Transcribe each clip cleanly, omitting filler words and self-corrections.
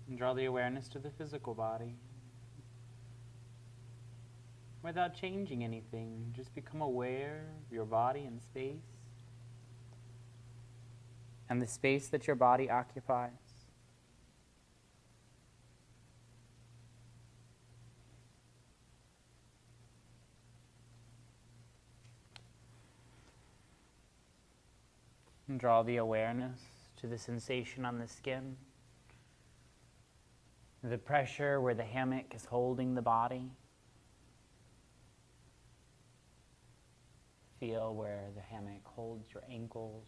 And draw the awareness to the physical body. Without changing anything, just become aware of your body and space. And the space that your body occupies. And draw the awareness to the sensation on the skin. The pressure where the hammock is holding the body. Feel where the hammock holds your ankles,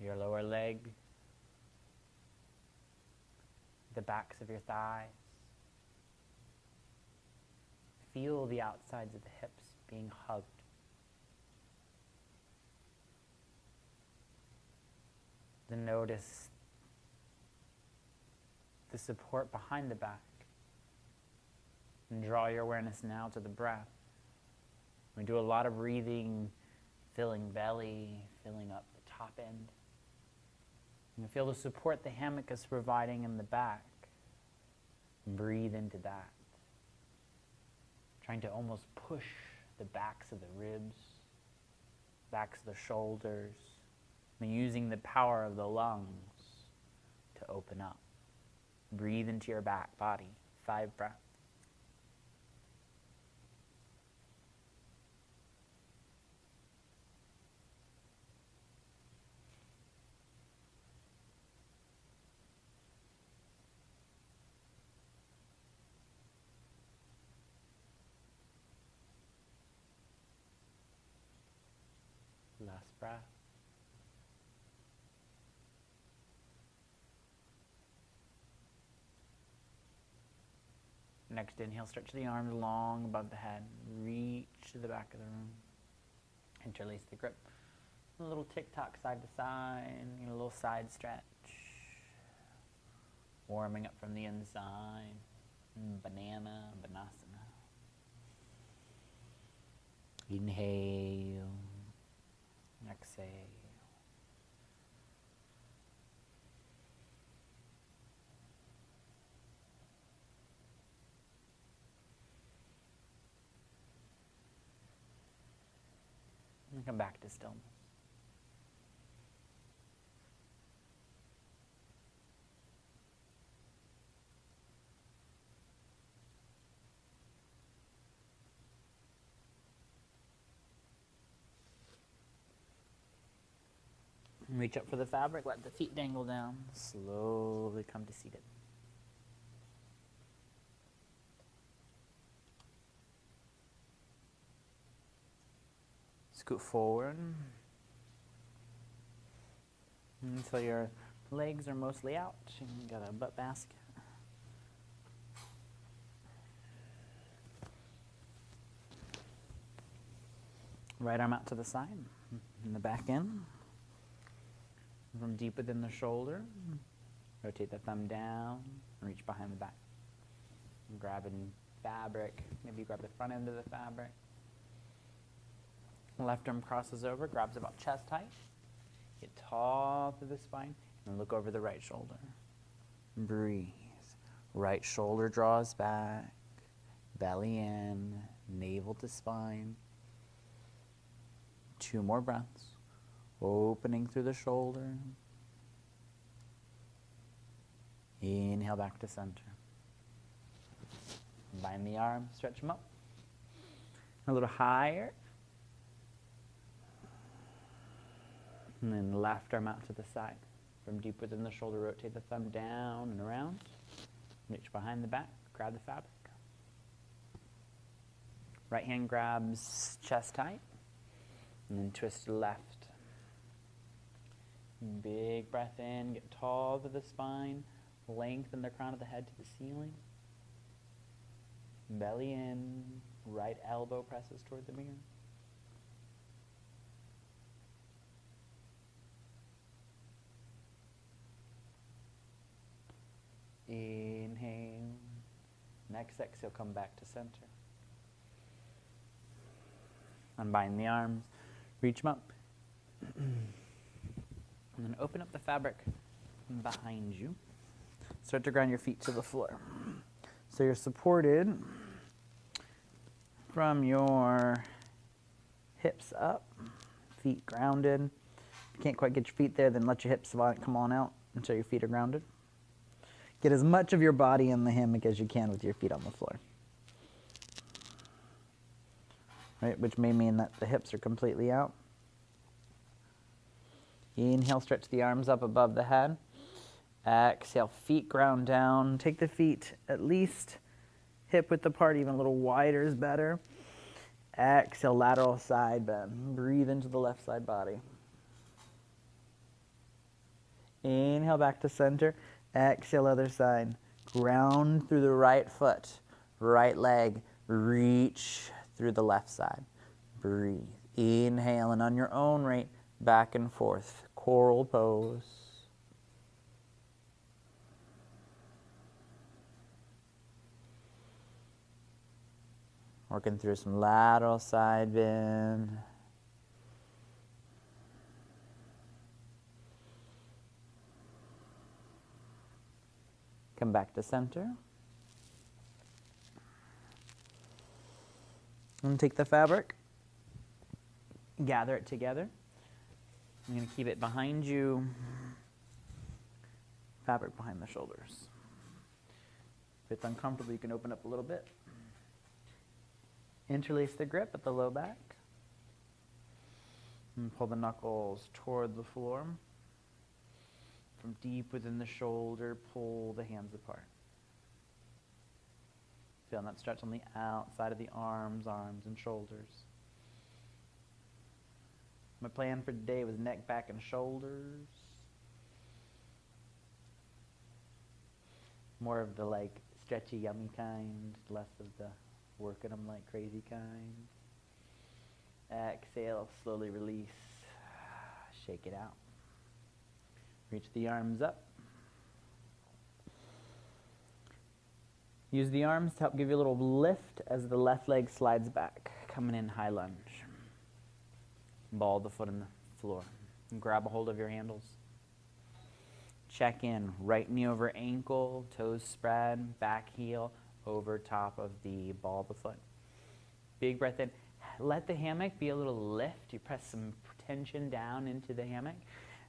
your lower leg, the backs of your thighs. Feel the outsides of the hips being hugged. Then notice the support behind the back. And draw your awareness now to the breath. We do a lot of breathing, filling belly, filling up the top end. And feel the support the hammock is providing in the back. Breathe into that. Trying to almost push the backs of the ribs, backs of the shoulders, and using the power of the lungs to open up. Breathe into your back body. 5 breaths. Last breath. Next inhale, stretch the arms long above the head. Reach to the back of the room. Interlace the grip. A little tick-tock side to side. A little side stretch. Warming up from the inside. Banana, Vinyasa. Inhale. Exhale. And come back to stillness. Reach up for the fabric, let the feet dangle down. Slowly come to seated. Scoot forward until your legs are mostly out. You got a butt basket. Right arm out to the side, and the back in. From deep within the shoulder, rotate the thumb down, and reach behind the back. And grab a fabric, maybe grab the front end of the fabric. Left arm crosses over, grabs about chest height. Get tall through the spine, and look over the right shoulder. Breathe. Right shoulder draws back, belly in, navel to spine. 2 more breaths. Opening through the shoulder. Inhale back to center. Bind the arms, stretch them up. A little higher. And then left arm out to the side. From deep within the shoulder, rotate the thumb down and around. Reach behind the back, grab the fabric. Right hand grabs chest height. And then twist to the left. Big breath in, get tall to the spine, lengthen the crown of the head to the ceiling. Belly in, right elbow presses toward the mirror. Inhale. Next exhale, come back to center. Unbind the arms, reach them up. And then open up the fabric behind you. Start to ground your feet to the floor. So you're supported from your hips up, feet grounded. If you can't quite get your feet there, then let your hips come on out until your feet are grounded. Get as much of your body in the hammock as you can with your feet on the floor. Right, which may mean that the hips are completely out. Inhale, stretch the arms up above the head. Exhale, feet ground down. Take the feet at least hip width apart, even a little wider is better. Exhale, lateral side bend. Breathe into the left side body. Inhale, back to center. Exhale, other side. Ground through the right foot, right leg. Reach through the left side. Breathe. Inhale, and on your own rate, back and forth. Coral pose. Working through some lateral side bend. Come back to center. And take the fabric, gather it together. I'm going to keep it behind you, fabric behind the shoulders. If it's uncomfortable, you can open up a little bit. Interlace the grip at the low back. And pull the knuckles toward the floor. From deep within the shoulder, pull the hands apart. Feel that stretch on the outside of the arms and shoulders. My plan for today was neck, back, and shoulders. More of the like stretchy, yummy kind, less of the working them like crazy kind. Exhale, slowly release. Shake it out. Reach the arms up. Use the arms to help give you a little lift as the left leg slides back. Coming in high lunge. Ball the foot in the floor. And grab a hold of your handles. Check in. Right knee over ankle, toes spread, back heel over top of the ball of the foot. Big breath in. Let the hammock be a little lift. You press some tension down into the hammock.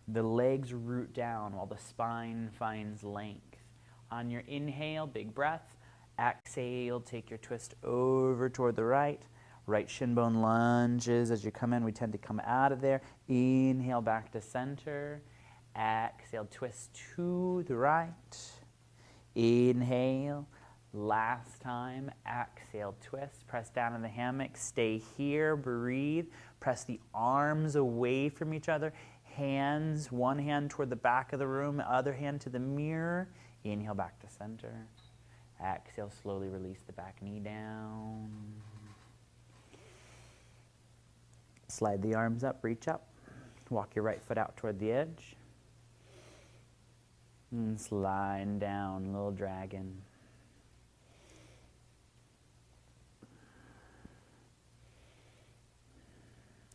The legs root down while the spine finds length. On your inhale, big breath. Exhale, take your twist over toward the right. Right shin bone lunges as you come in. We tend to come out of there. Inhale, back to center. Exhale, twist to the right. Inhale. Last time. Exhale, twist. Press down in the hammock. Stay here. Breathe. Press the arms away from each other. Hands, one hand toward the back of the room, other hand to the mirror. Inhale, back to center. Exhale, slowly release the back knee down. Slide the arms up, reach up. Walk your right foot out toward the edge. And slide down, little dragon.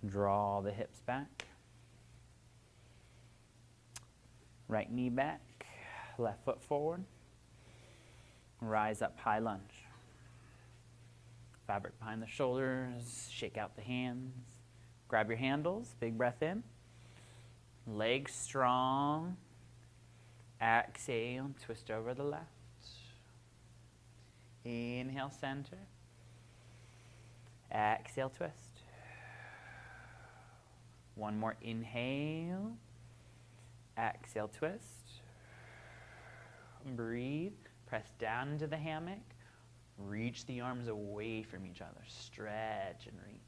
Draw the hips back. Right knee back, left foot forward. Rise up, high lunge. Fabric behind the shoulders, shake out the hands. Grab your handles, big breath in. Legs strong. Exhale, twist over the left. Inhale, center. Exhale, twist. One more inhale. Exhale, twist. Breathe. Press down into the hammock. Reach the arms away from each other. Stretch and reach.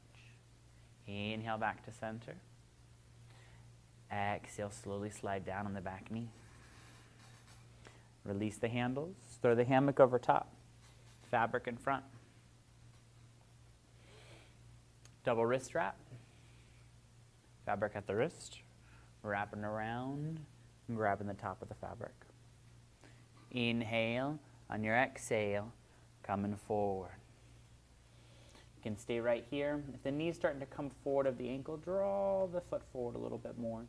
Inhale, back to center. Exhale, slowly slide down on the back knee. Release the handles. Throw the hammock over top. Fabric in front. Double wrist wrap. Fabric at the wrist. Wrapping around and grabbing the top of the fabric. Inhale. On your exhale, coming forward. You can stay right here. If the knee's starting to come forward of the ankle, draw the foot forward a little bit more.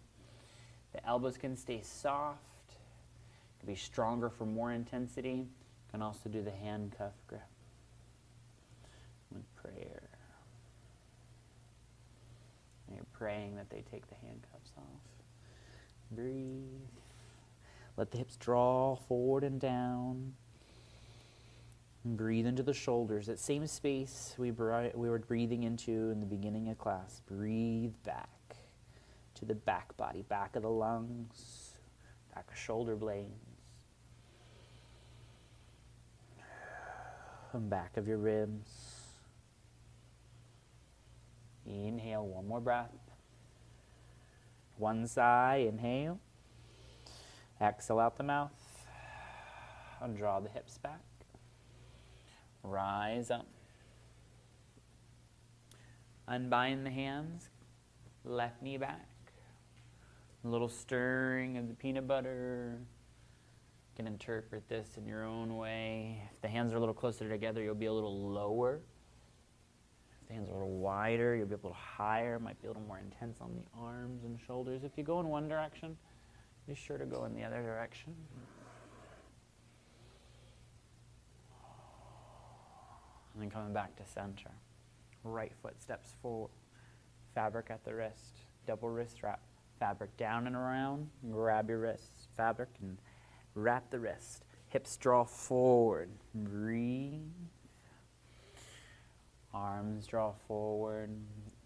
The elbows can stay soft. To be stronger for more intensity, you can also do the handcuff grip with prayer. And you're praying that they take the handcuffs off. Breathe. Let the hips draw forward and down. And breathe into the shoulders. That same space we were breathing into in the beginning of class. Breathe back to the back body, back of the lungs, back of shoulder blades, and back of your ribs. Inhale, one more breath. One sigh, inhale. Exhale out the mouth. And draw the hips back. Rise up. Unbind the hands. Left knee back. A little stirring of the peanut butter. You can interpret this in your own way. If the hands are a little closer together, you'll be a little lower. If the hands are a little wider, you'll be a little higher. Might be a little more intense on the arms and shoulders. If you go in one direction, be sure to go in the other direction. And then coming back to center. Right foot steps forward. Fabric at the wrist. Double wrist wrap. Fabric down and around. Grab your wrists. Fabric and wrap the wrist. Hips draw forward. Breathe. Arms draw forward.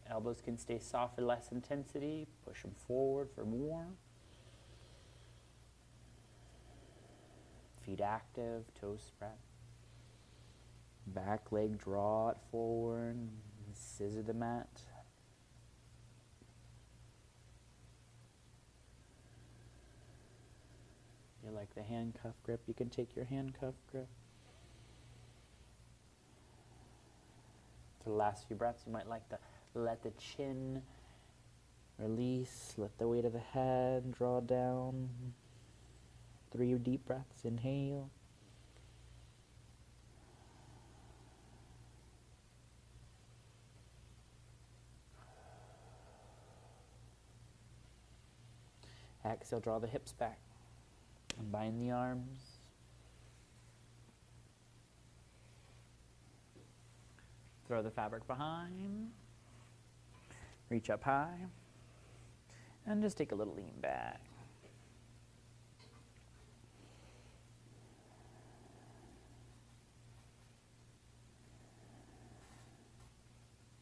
Elbows can stay soft for less intensity. Push them forward for more. Feet active. Toes spread. Back leg, draw it forward, scissor the mat. You like the handcuff grip, you can take your handcuff grip. For the last few breaths, you might like to let the chin release, let the weight of the head draw down. 3 deep breaths, inhale. Exhale, draw the hips back. Unbind the arms. Throw the fabric behind. Reach up high. And just take a little lean back.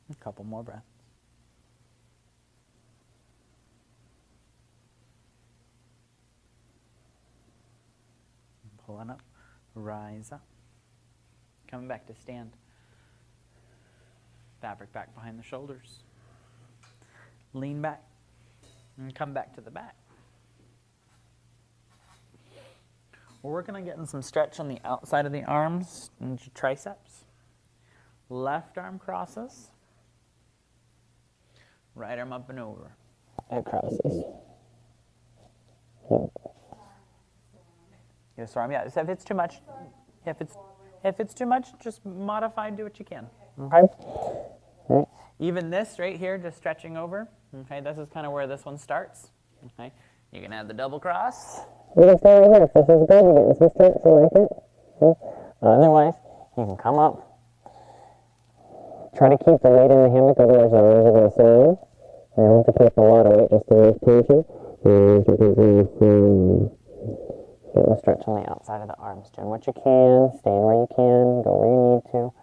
A couple more breaths. Pulling up, rise up. Coming back to stand. Fabric back behind the shoulders. Lean back and come back to the back. We're working on getting some stretch on the outside of the arms and triceps. Left arm crosses. Right arm up and over. It crosses. Yep. Yes, arm. Yeah. So if it's too much, if it's too much, just modify. Do what you can. Okay. Right. Even this right here, just stretching over. Okay. This is kind of where this one starts. Okay. You can add the double cross. You can stay right here. If this is good, you're getting some stretch. You like it. Okay. Otherwise, you can come up. Try to keep the weight in the hammock, otherwise the arms are going to slide. You don't have to keep a lot of weight, just enough tension. Get the stretch on the outside of the arms. Doing what you can, staying where you can, go where you need to.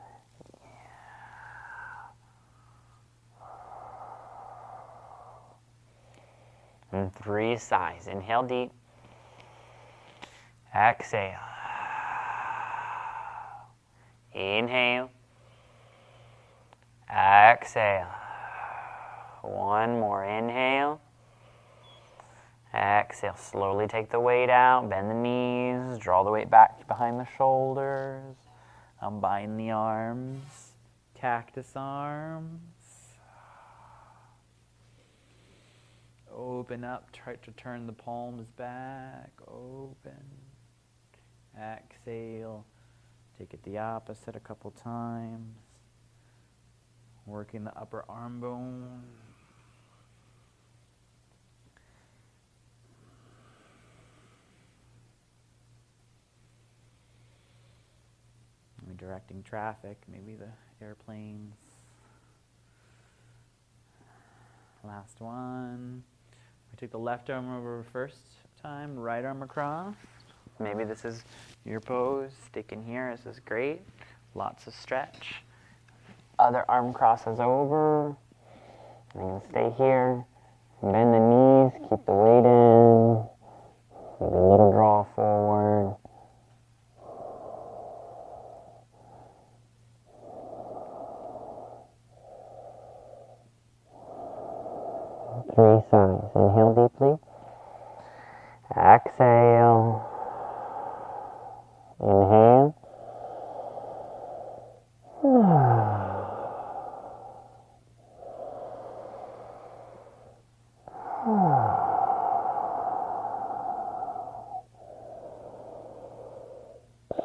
And 3 sighs. Inhale deep. Exhale. Inhale. Exhale. One more. Inhale. Exhale. Slowly take the weight out. Bend the knees. Draw the weight back behind the shoulders. Unbind the arms. Cactus arms. Open up. Try to turn the palms back. Open. Exhale. Take it the opposite a couple times. Working the upper arm bone. directing traffic, maybe the airplanes. Last one. We took the left arm over first time, right arm across. Maybe this is your pose. Stick in here. This is great. Lots of stretch. Other arm crosses over. You're going to stay here. Bend the knees. Keep the weight in. Maybe a little draw forward. Three sides. Inhale deeply. Exhale. Inhale.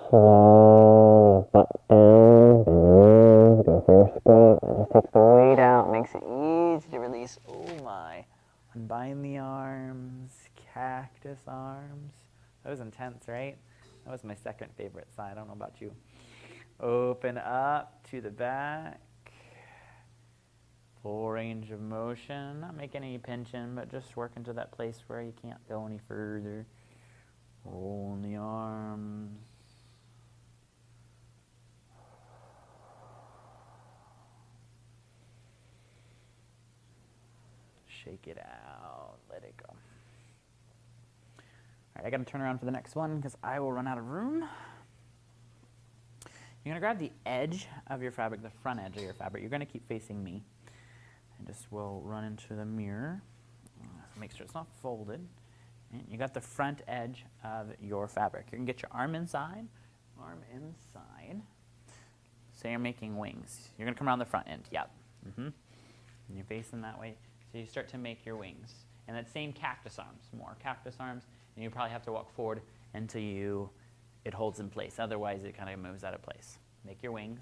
Slowly butt down, bend the knees, go for a squat. That just takes the weight out, makes it easy to release. Oh my. Unbind the arms, cactus arms. That was intense, right? That was my second favorite side. I don't know about you. Open up to the back. Full range of motion. Not making any pinching, but just working to that place where you can't go any further. Rolling the arms. Shake it out. Let it go. All right, I got to turn around for the next one because I will run out of room. You're going to grab the edge of your fabric, the front edge of your fabric. You're going to keep facing me. And just will run into the mirror. Make sure it's not folded. And you got the front edge of your fabric. You're going to get your arm inside. So you're making wings. You're going to come around the front end. Yep. And you're facing that way. So you start to make your wings. And that same cactus arms, more cactus arms, and you probably have to walk forward until it holds in place. Otherwise, it kind of moves out of place. Make your wings.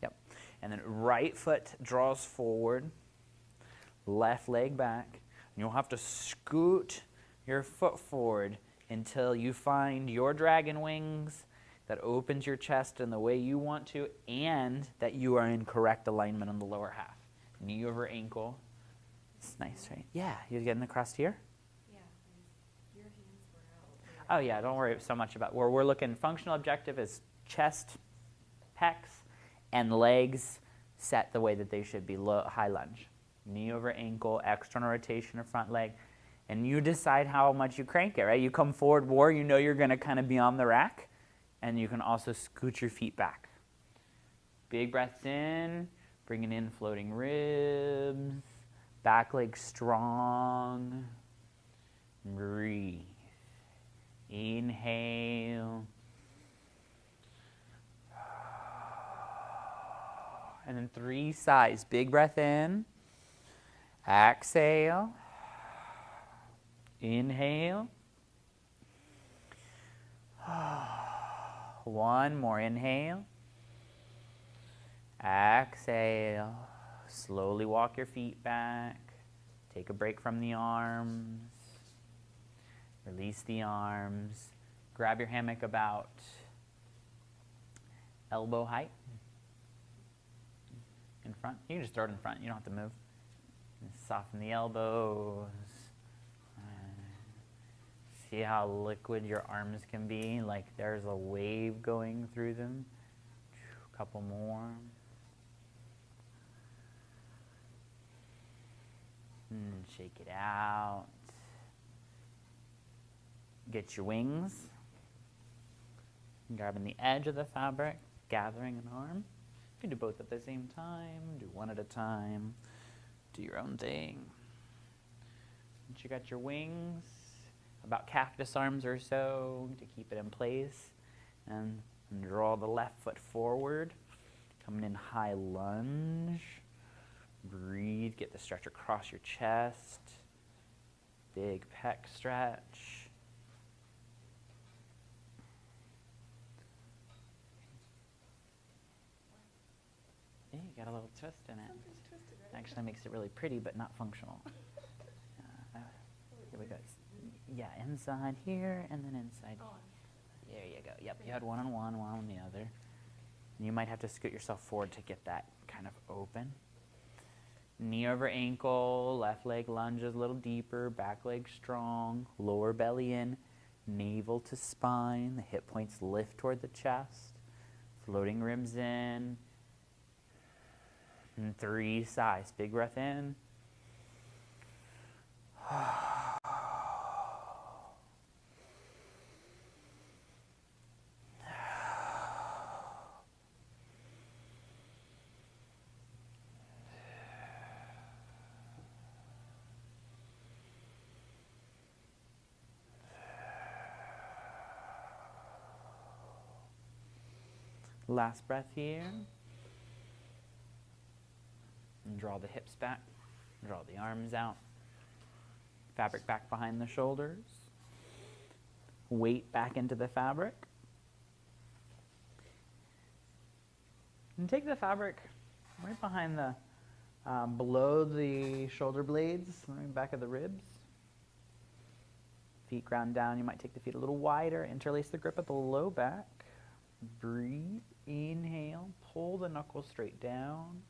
Yep. And then right foot draws forward, left leg back. And you'll have to scoot your foot forward until you find your dragon wings that opens your chest in the way you want to and that you are in correct alignment on the lower half. Knee over ankle. It's nice, right? Yeah, you getting across here? Yeah, your hands were out. Oh yeah, don't worry so much about where we're looking. Functional objective is chest, pecs, and legs set the way that they should be, high lunge. Knee over ankle, external rotation of front leg, and you decide how much you crank it, right? You come forward more, you know you're going to kind of be on the rack, and you can also scoot your feet back. Big breaths in. Bringing in floating ribs, back leg strong. Breathe. Inhale. And then 3 sides. Big breath in. Exhale. Inhale. One more. Inhale. Exhale. Slowly walk your feet back. Take a break from the arms. Release the arms. Grab your hammock about elbow height in front. You can just throw it in front. You don't have to move. And soften the elbows. See how liquid your arms can be? Like there's a wave going through them. A couple more. Shake it out. Get your wings. Grabbing the edge of the fabric, gathering an arm. You can do both at the same time. Do one at a time. Do your own thing. Once you got your wings, about cactus arms or so to keep it in place. And draw the left foot forward. Coming in high lunge. Breathe, get the stretch across your chest. Big pec stretch. Yeah, you got a little twist in it. Something's twisted, right? Actually makes it really pretty, but not functional. Here we go. Yeah, inside here, and then inside. Oh. There you go. Yep, you had one on one, one on the other. You might have to scoot yourself forward to get that kind of open. Knee over ankle, left leg lunges a little deeper, back leg strong, lower belly in, navel to spine, the hip points lift toward the chest, floating ribs in, and 3 sighs. Big breath in. Last breath here. And draw the hips back, draw the arms out. Fabric back behind the shoulders. Weight back into the fabric. And take the fabric right behind the, below the shoulder blades, right back of the ribs. Feet ground down. You might take the feet a little wider. Interlace the grip at the low back. Breathe. Inhale. Pull the knuckles straight down.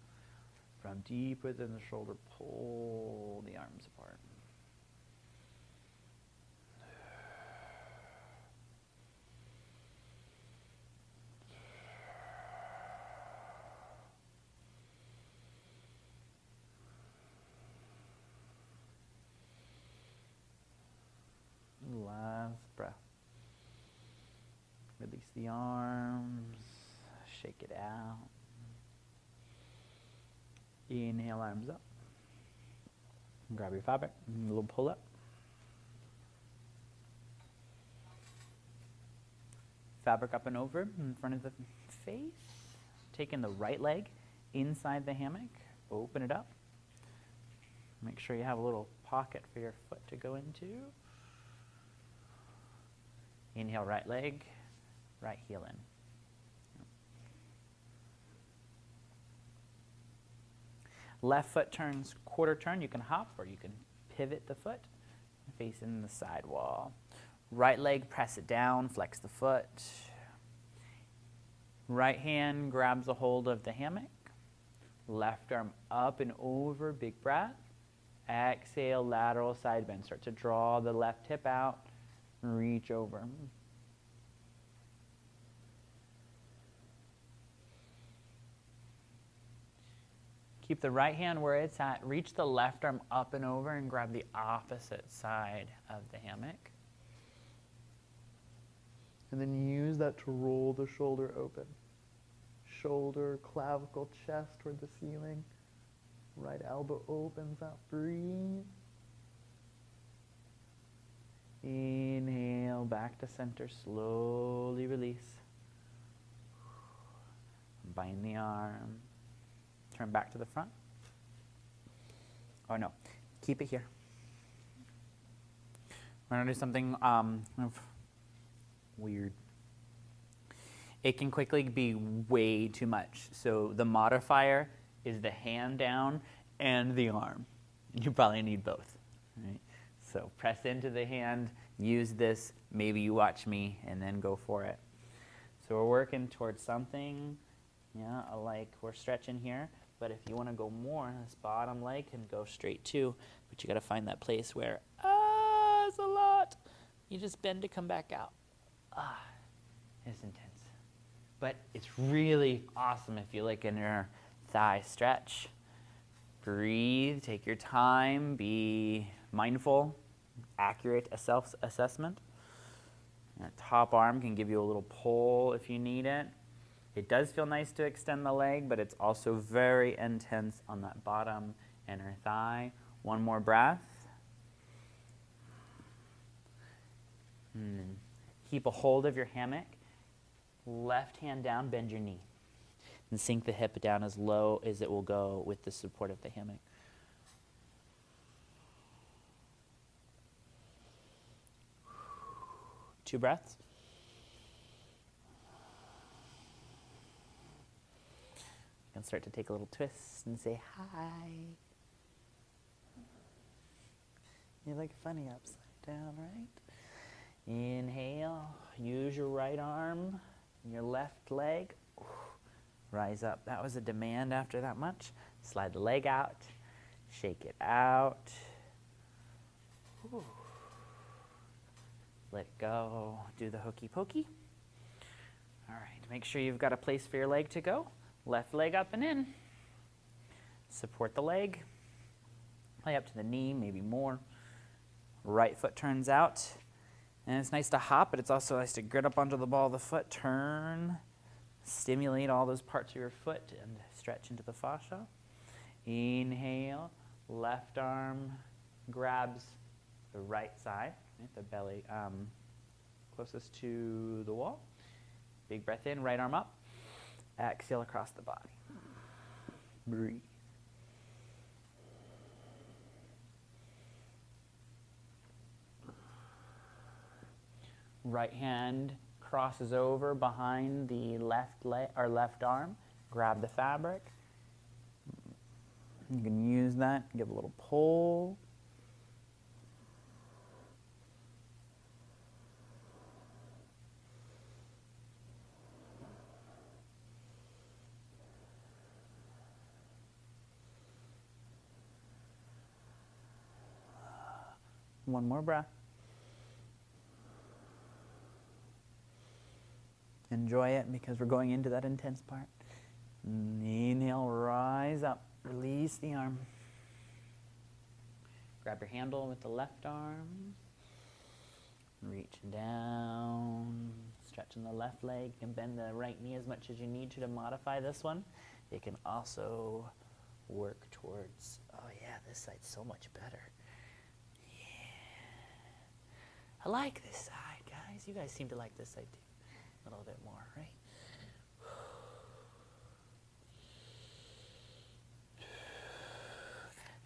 From deep within the shoulder, pull the arms apart. Last breath. Release the arms. Shake it out. Inhale, arms up. Grab your fabric, a little pull up. Fabric up and over in front of the face. Taking the right leg inside the hammock, open it up. Make sure you have a little pocket for your foot to go into. Inhale, right leg, right heel in. Left foot turns quarter turn. You can hop or you can pivot the foot, facing the side wall. Right leg, press it down, flex the foot. Right hand grabs a hold of the hammock. Left arm up and over, big breath. Exhale, lateral side bend. Start to draw the left hip out, reach over. Keep the right hand where it's at. Reach the left arm up and over and grab the opposite side of the hammock. And then use that to roll the shoulder open. Shoulder, clavicle, chest toward the ceiling. Right elbow opens up. Breathe. Inhale, back to center. Slowly release. Bind the arm. Turn back to the front. Oh no, keep it here. We're gonna do something weird. It can quickly be way too much. So the modifier is the hand down and the arm. You probably need both, right? So press into the hand, use this, maybe you watch me, and then go for it. So we're working towards something, yeah, like we're stretching here. But if you want to go more, this bottom leg can go straight too. But you got to find that place where, it's a lot. You just bend to come back out. It's intense. But it's really awesome if you like in your thigh stretch. Breathe, take your time, be mindful, accurate self-assessment. Top arm can give you a little pull if you need it. It does feel nice to extend the leg, but it's also very intense on that bottom inner thigh. One more breath. And keep a hold of your hammock. Left hand down, bend your knee. And sink the hip down as low as it will go with the support of the hammock. Two breaths. You can start to take a little twist and say hi. You look funny upside down, right? Inhale, use your right arm, your left leg. rise up. That was a demand after that much. Slide the leg out, shake it out. Ooh. Let it go, do the hokey pokey. All right, make sure you've got a place for your leg to go. Left leg up and in. Support the leg. Play up to the knee, maybe more. Right foot turns out. And it's nice to hop, but it's also nice to grit up onto the ball of the foot. Turn, stimulate all those parts of your foot and stretch into the fascia. Inhale, left arm grabs the right side, right, the belly closest to the wall. Big breath in, right arm up. Exhale across the body. Breathe. Right hand crosses over behind the left leg or left arm. Grab the fabric. You can use that, give a little pull. One more breath. Enjoy it because we're going into that intense part. Inhale, rise up, release the arm. Grab your handle with the left arm. Reach down, stretching the left leg. You can bend the right knee as much as you need to modify this one. You can also work towards, oh yeah, this side's so much better. I like this side, guys. You guys seem to like this side too. A little bit more, right?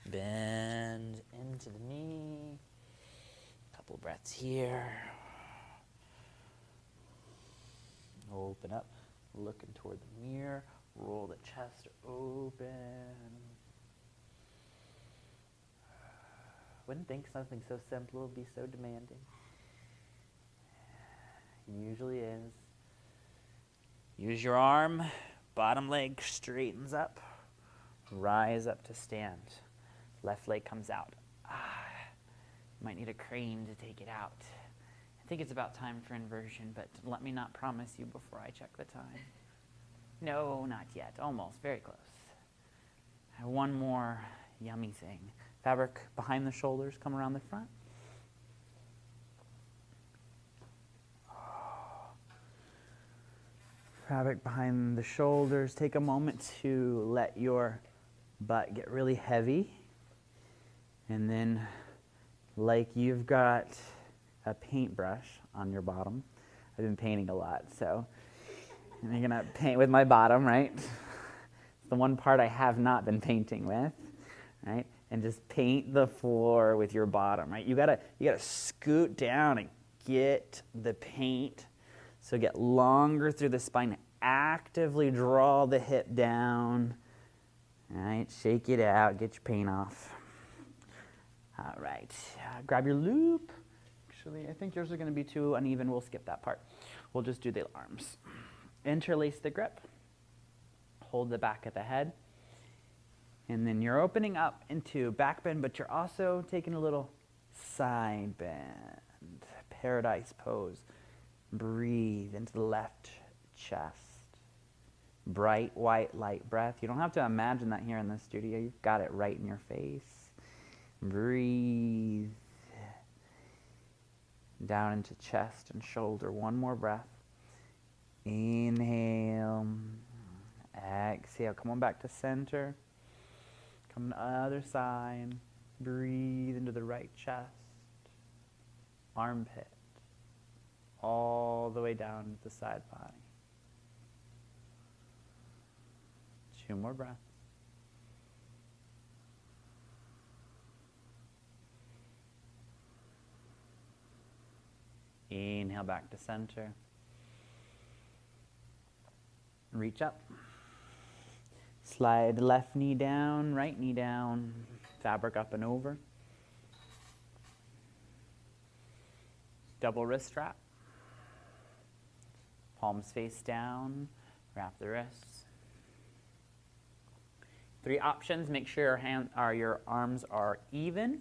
Bend into the knee. Couple breaths here. Open up, looking toward the mirror. Roll the chest open. Wouldn't think something so simple would be so demanding. Usually is. Use your arm, bottom leg straightens up, rise up to stand. Left leg comes out. Might need a crane to take it out. I think it's about time for inversion, but let me not promise you before I check the time. No, not yet. Almost, very close. I have one more yummy thing. Fabric behind the shoulders, come around the front. Fabric behind the shoulders. Take a moment to let your butt get really heavy. And then, like you've got a paintbrush on your bottom. I've been painting a lot, so I'm going to paint with my bottom, right? It's the one part I have not been painting with, right? And just paint the floor with your bottom, right? You gotta scoot down and get the paint. So get longer through the spine. Actively draw the hip down. All right, shake it out. Get your paint off. All right, grab your loop. Actually, I think yours are going to be too uneven. We'll skip that part. We'll just do the arms. Interlace the grip. Hold the back of the head. And then you're opening up into back bend, but you're also taking a little side bend. Paradise pose. Breathe into the left chest. Bright, white, light breath. You don't have to imagine that here in the studio. You've got it right in your face. Breathe down into chest and shoulder. One more breath. Inhale. Exhale. Come on back to center. Come to the other side. Breathe into the right chest. Armpit. All the way down to the side body. 2 more breaths. Inhale back to center. Reach up. Slide left knee down, right knee down, fabric up and over. Double wrist strap. Palms face down, wrap the wrists. 3 options. Make sure your arms are even.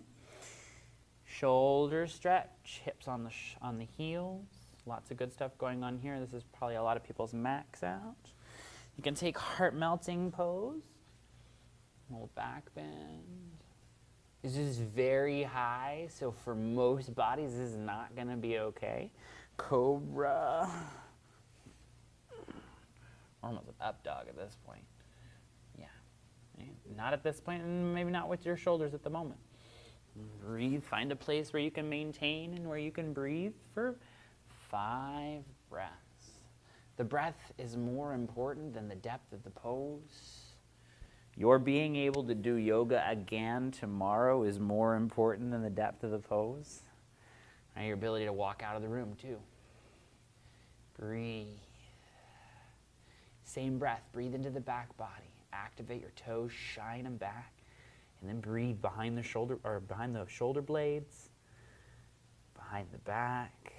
Shoulders stretch, hips on the heels. Lots of good stuff going on here. This is probably a lot of people's max out. You can take heart melting pose. Little back bend. This is very high, so for most bodies, this is not going to be okay. Cobra. Almost an up dog at this point. Yeah. Not at this point, and maybe not with your shoulders at the moment. Breathe. Find a place where you can maintain and where you can breathe for 5 breaths. The breath is more important than the depth of the pose. Your being able to do yoga again tomorrow is more important than the depth of the pose. And your ability to walk out of the room too. Breathe. Same breath. Breathe into the back body. Activate your toes, shine them back. And then breathe behind the shoulder blades, behind the back,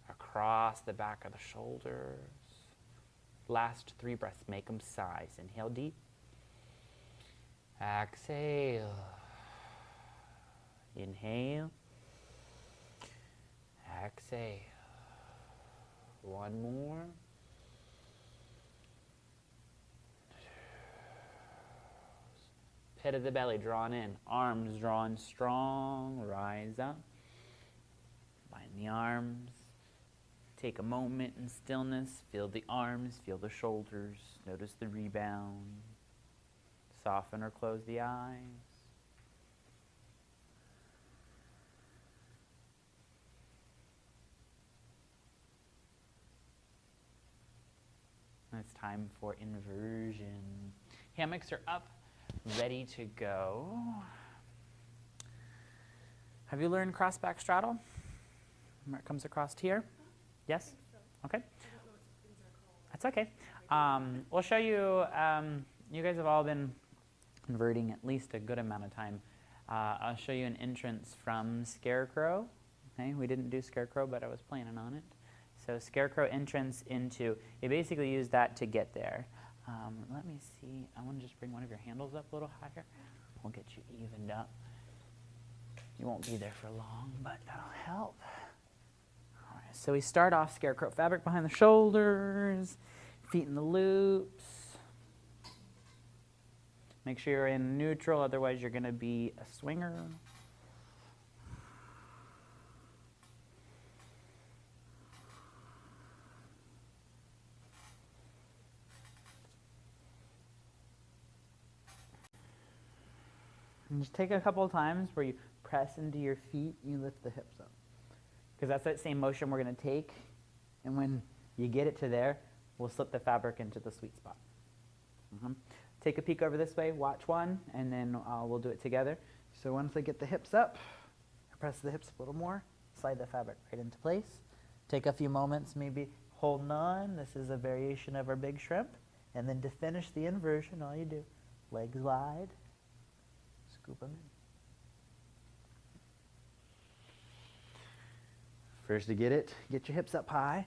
across the back of the shoulders. Last 3 breaths, make them sighs. Inhale deep. Exhale. Inhale. Exhale. One more. Pit of the belly drawn in, arms drawn strong, rise up. Bind the arms. Take a moment in stillness. Feel the arms, feel the shoulders. Notice the rebound. Soften or close the eyes. And it's time for inversion. Hammocks are up, ready to go. Have you learned cross back straddle? Where it comes across here? Yes? Okay. That's okay. We'll show you, you guys have all been inverting at least a good amount of time. I'll show you an entrance from Scarecrow. Okay, we didn't do Scarecrow, but I was planning on it. So Scarecrow entrance into, you basically use that to get there. Let me see, I want to just bring one of your handles up a little higher. We'll get you evened up. You won't be there for long, but that'll help. All right, so we start off Scarecrow, fabric behind the shoulders, feet in the loops. Make sure you're in neutral, otherwise you're going to be a swinger. And just take a couple of times where you press into your feet, you lift the hips up. Because that's that same motion we're going to take. And when you get it to there, we'll slip the fabric into the sweet spot. Take a peek over this way, watch one, and then we'll do it together. So once I get the hips up, I press the hips a little more, slide the fabric right into place. Take a few moments, maybe holding on. This is a variation of our big shrimp. And then to finish the inversion, all you do, legs wide. Scoop them in. First to get it, get your hips up high.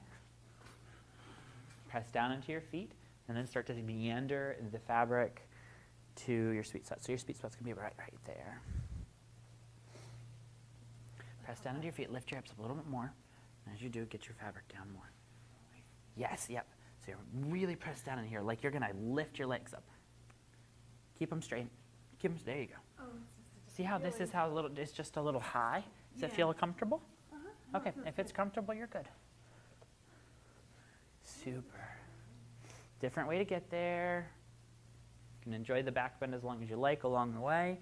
Press down into your feet, and then start to meander the fabric to your sweet spot. So your sweet spot's going to be right there. Press down into your feet, lift your hips up a little bit more. And as you do, get your fabric down more. Yes, yep. So you really press down in here, like you're going to lift your legs up. Keep them straight. Keep them, there you go. Oh, see how this is how it's just a little high? Does it feel comfortable? Okay, if it's comfortable, you're good. Super. Different way to get there. You can enjoy the back bend as long as you like along the way.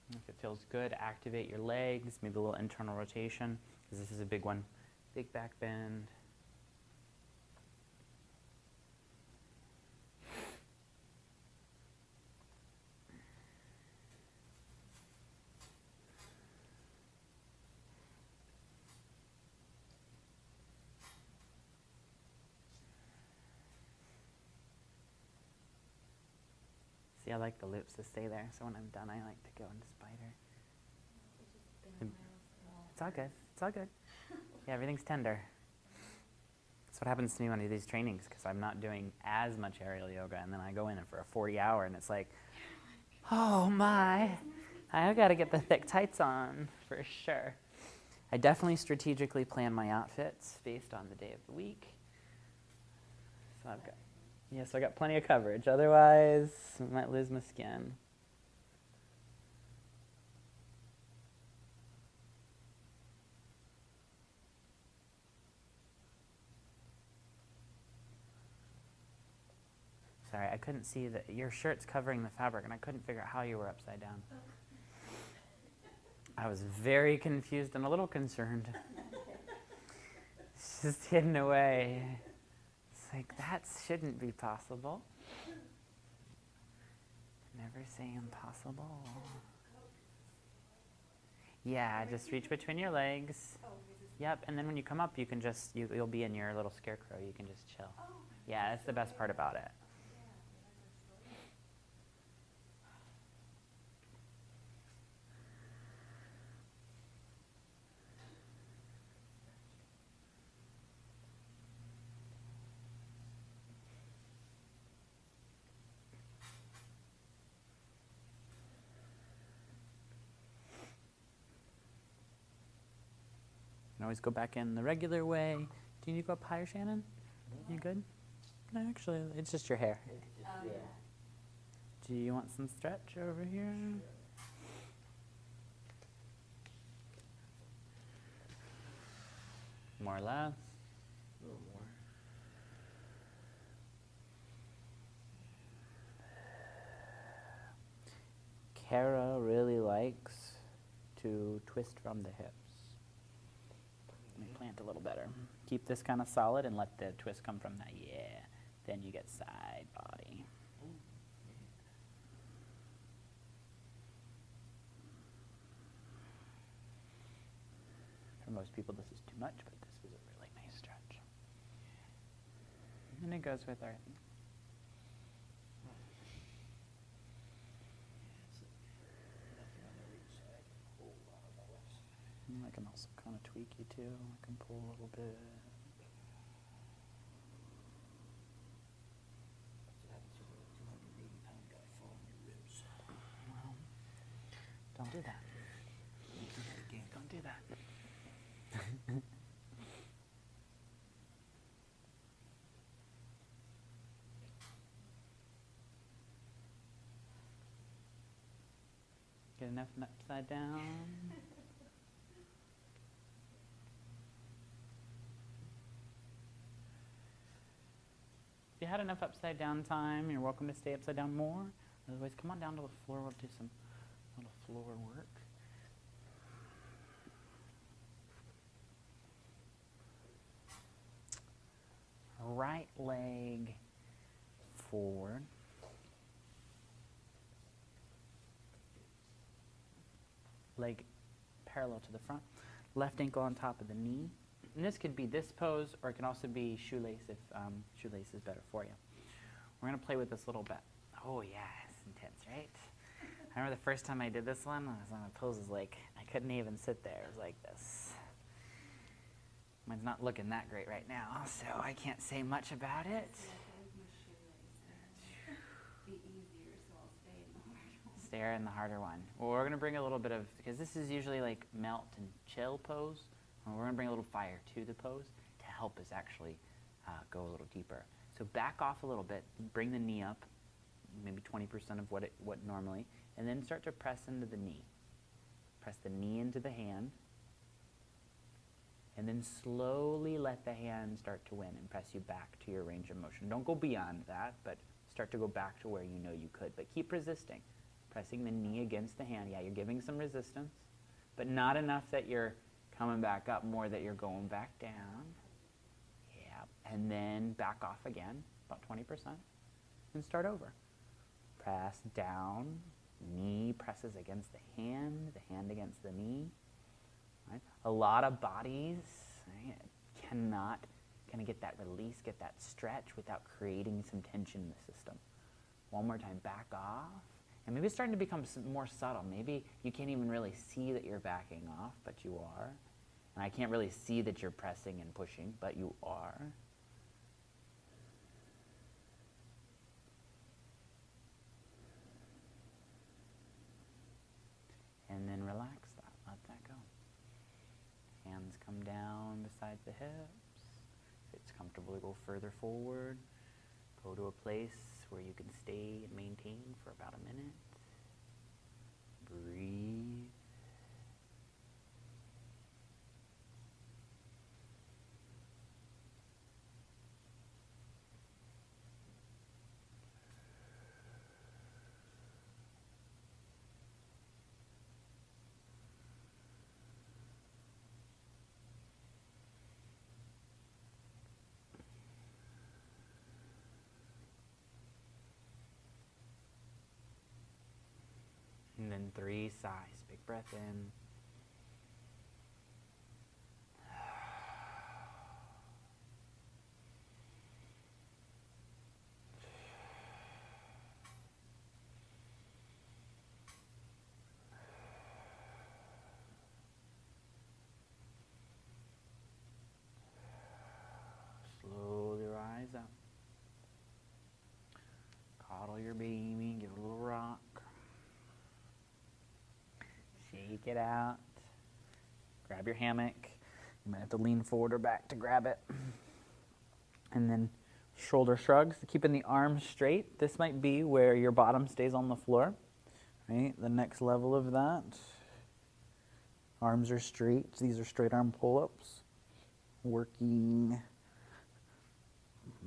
If it feels good, activate your legs, maybe a little internal rotation, because this is a big one. Big back bend. See, I like the loops to stay there, so when I'm done, I like to go into spider. It's all good. It's all good. Yeah, everything's tender. That's what happens to me when I do these trainings, because I'm not doing as much aerial yoga, and then I go in for a 40-hour, and it's like, oh my, I got to get the thick tights on for sure. I definitely strategically plan my outfits based on the day of the week. So I got plenty of coverage. Otherwise, I might lose my skin. Sorry, I couldn't see that your shirt's covering the fabric, and I couldn't figure out how you were upside down. I was very confused and a little concerned. It's just hidden away. It's like, that shouldn't be possible. Never say impossible. Yeah, just reach between your legs. Yep, and then when you come up, you can just, you'll be in your little scarecrow. You can just chill. Yeah, that's the best part about it. You can always go back in the regular way. Do you need to go up higher, Shannon? You good? No, actually, it's just your hair. Yeah. Do you want some stretch over here? More or less. A little more. Kara really likes to twist from the hips. Let me plant a little better. Keep this kind of solid and let the twist come from that. Yeah. Then you get side body. For most people, this is too much, but this is a really nice stretch. And it goes with our... I can also kind of tweak you too. I can pull a little bit. What happens if a 280-pound guy fall on your ribs? Well, don't do that. Do that again. Don't do that. Get enough upside down. If you had enough upside down time, you're welcome to stay upside down more. Otherwise, come on down to the floor. We'll do some little floor work. Right leg forward. Leg parallel to the front. Left ankle on top of the knee. And this could be this pose, or it can also be shoelace if shoelace is better for you. We're going to play with this a little bit. Oh yeah, it's intense, right? I remember the first time I did this one, I was on a pose like, I couldn't even sit there. It was like this. Mine's not looking that great right now, so I can't say much about it. Stay in the harder one. Well, we're going to bring a little bit of, because this is usually like melt and chill pose. We're going to bring a little fire to the pose to help us actually go a little deeper. So back off a little bit, bring the knee up, maybe 20% of what normally, and then start to press into the knee. Press the knee into the hand, and then slowly let the hand start to win and press you back to your range of motion. Don't go beyond that, but start to go back to where you know you could. But keep resisting. Pressing the knee against the hand. Yeah, you're giving some resistance, but not enough that you're coming back up, more that you're going back down. Yeah, and then back off again, about 20%, and start over. Press down, knee presses against the hand against the knee. Right? A lot of bodies, right, cannot kind of get that release, get that stretch without creating some tension in the system. One more time, back off. And maybe it's starting to become more subtle. Maybe you can't even really see that you're backing off, but you are. And I can't really see that you're pressing and pushing, but you are. Hands come down beside the hips. If it's comfortable to go further forward, go to a place where you can stay and maintain for about a minute. Breathe. And then 3 sighs. Big breath in. Slowly rise up. Coddle your baby. Give it a little rock. Shake it out. Grab your hammock. You might have to lean forward or back to grab it. And then shoulder shrugs, keeping the arms straight. This might be where your bottom stays on the floor. Right? The next level of that. Arms are straight. These are straight arm pull-ups. Working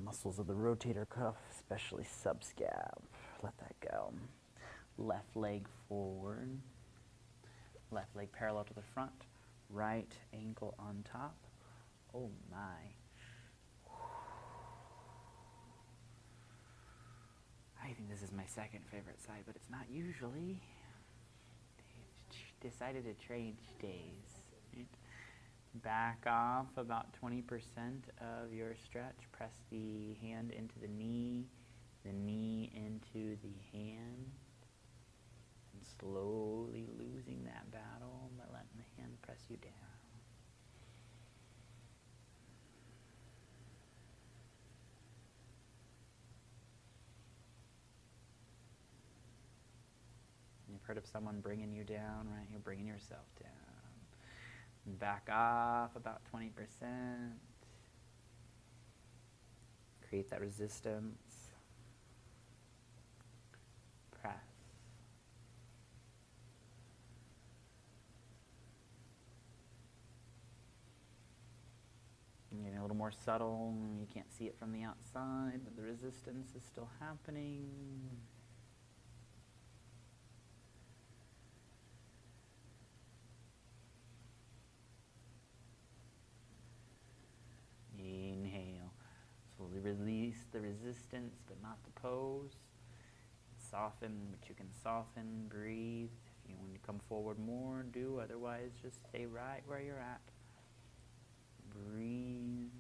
muscles of the rotator cuff, especially subscap. Let that go. Left leg forward. Left leg parallel to the front. Right ankle on top. Oh my. I think this is my second favorite side, but it's not usually. They've decided to trade days. Right? Back off about 20% of your stretch. Press the hand into the knee into the hand. And slowly losing that battle by letting the hand press you down. You've heard of someone bringing you down, right? You're bringing yourself down. And back off about 20%. Create that resistance. Press. And getting a little more subtle. You can't see it from the outside, but the resistance is still happening. Inhale. Slowly release the resistance, but not the pose. Soften, but you can soften. Breathe. If you want to come forward more, do. Otherwise, just stay right where you're at. Breathe.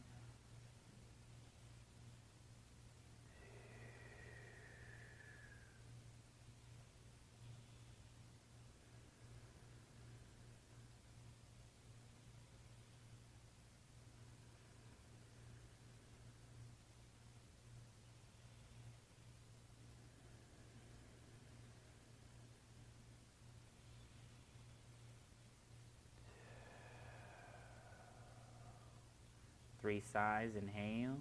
Three sighs, inhale.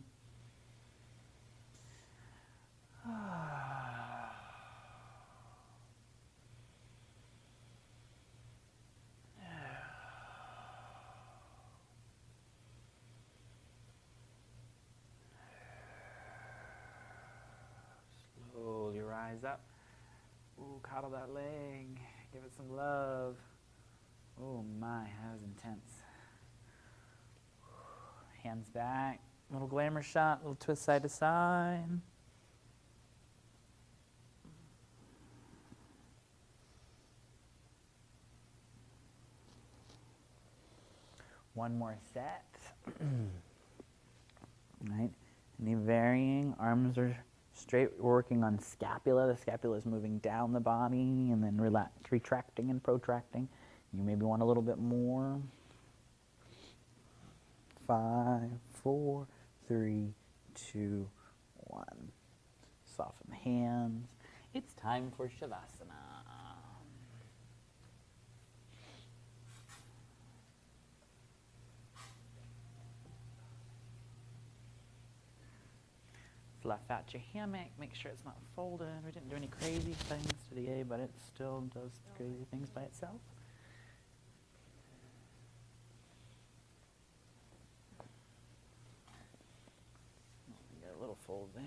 Slowly rise up. Ooh, coddle that leg. Give it some love. Oh my, that was intense. Hands back, little glamour shot, little twist side to side. One more set. Right? Any varying, arms are straight, we're working on scapula. The scapula is moving down the body and then retracting and protracting. You maybe want a little bit more. 5, 4, 3, 2, 1. Soften the hands. It's time for Shavasana. fluff out your hammock. Make sure it's not folded. We didn't do any crazy things today, but it still does crazy things by itself. Get a little fold there.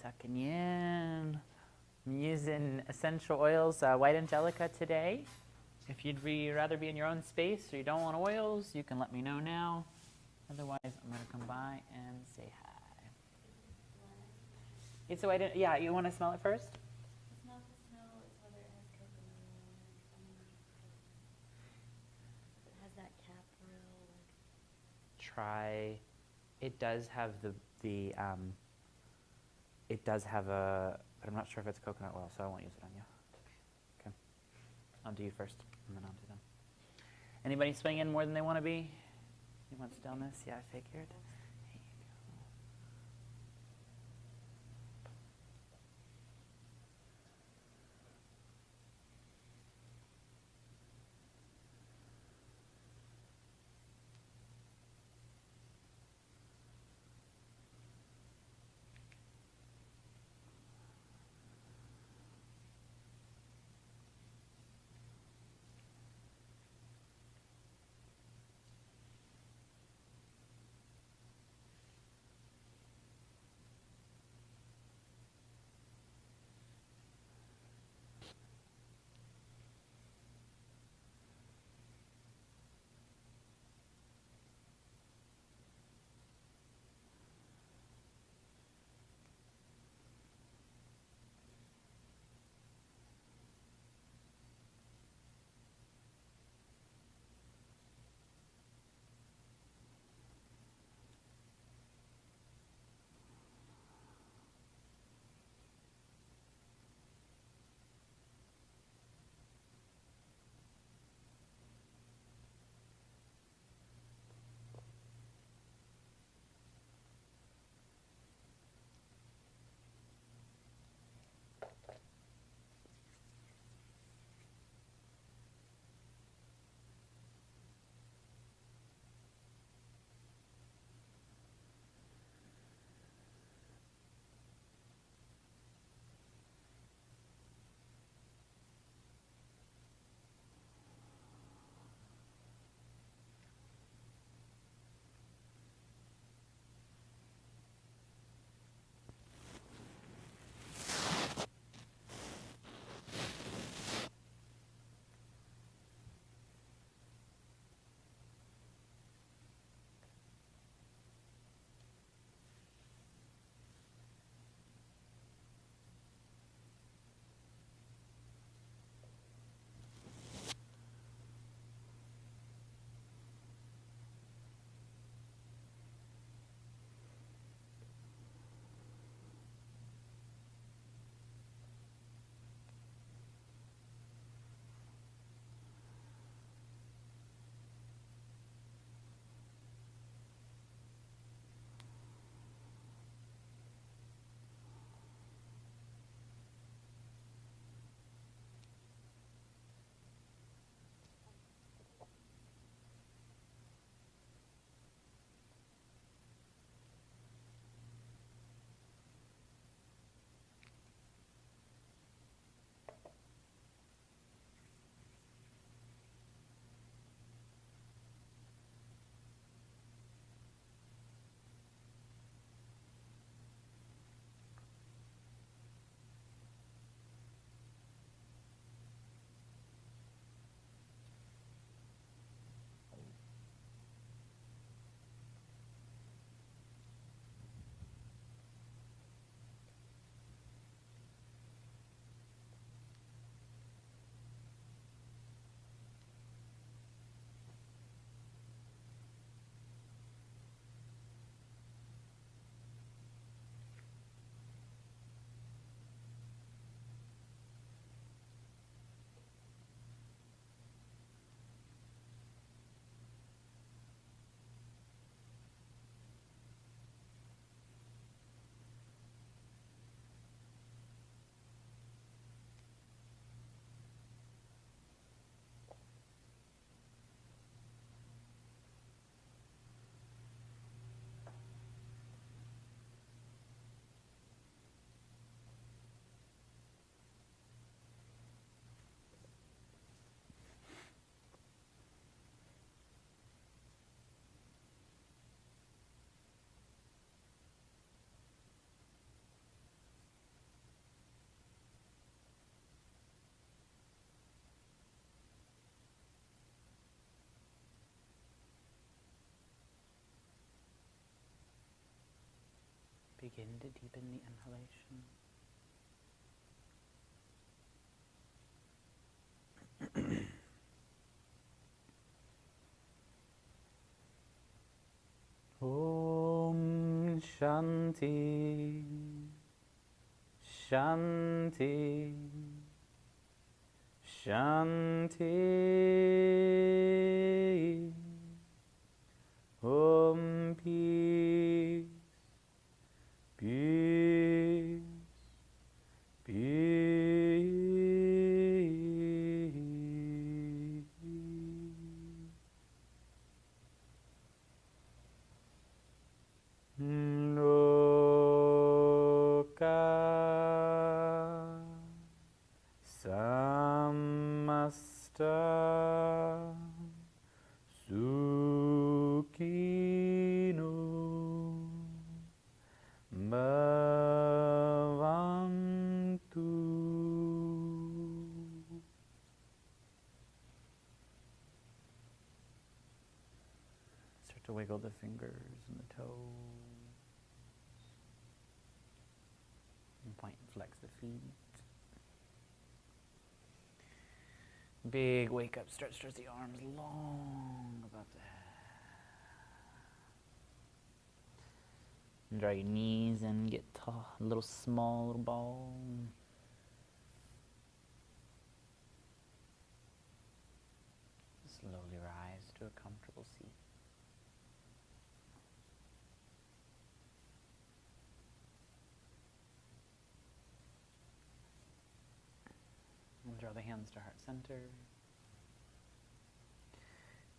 Tucking you in. I'm using essential oils, white angelica today. If you'd rather be in your own space or you don't want oils, you can let me know now. Otherwise, I'm going to come by and say hi. It's a white, yeah, you want to smell it first? It's not the smell, it's whether it has coconut oil in it. It has that capril. Try, it does have it does have a, but I'm not sure if it's coconut oil, so I won't use it on you. Okay. I'll do you first, and then I'll do them. Anybody swinging more than they want to be? You want stillness? Yeah, I figured. Here you go. begin to deepen the inhalation. Om Shanti, Shanti, Shanti. Om peace, peace, peace. Loka samasta Sukhino bhavantu. Start to wiggle the fingers and the toes. And point and flex the feet. Big wake up, stretch the arms long above the head. And draw your knees and get tall, a little small little ball. Slowly rise to a comfortable seat. And draw the hands to heart center.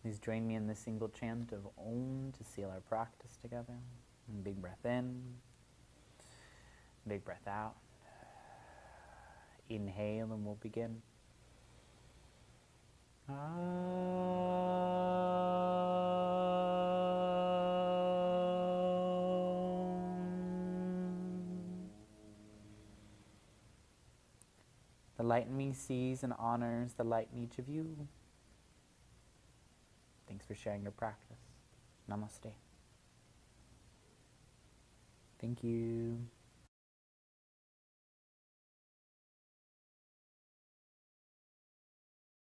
Please join me in the single chant of Om to seal our practice together. And big breath in, big breath out. Inhale and we'll begin. The light in me sees and honors the light in each of you. Thanks for sharing your practice. Namaste. Thank you.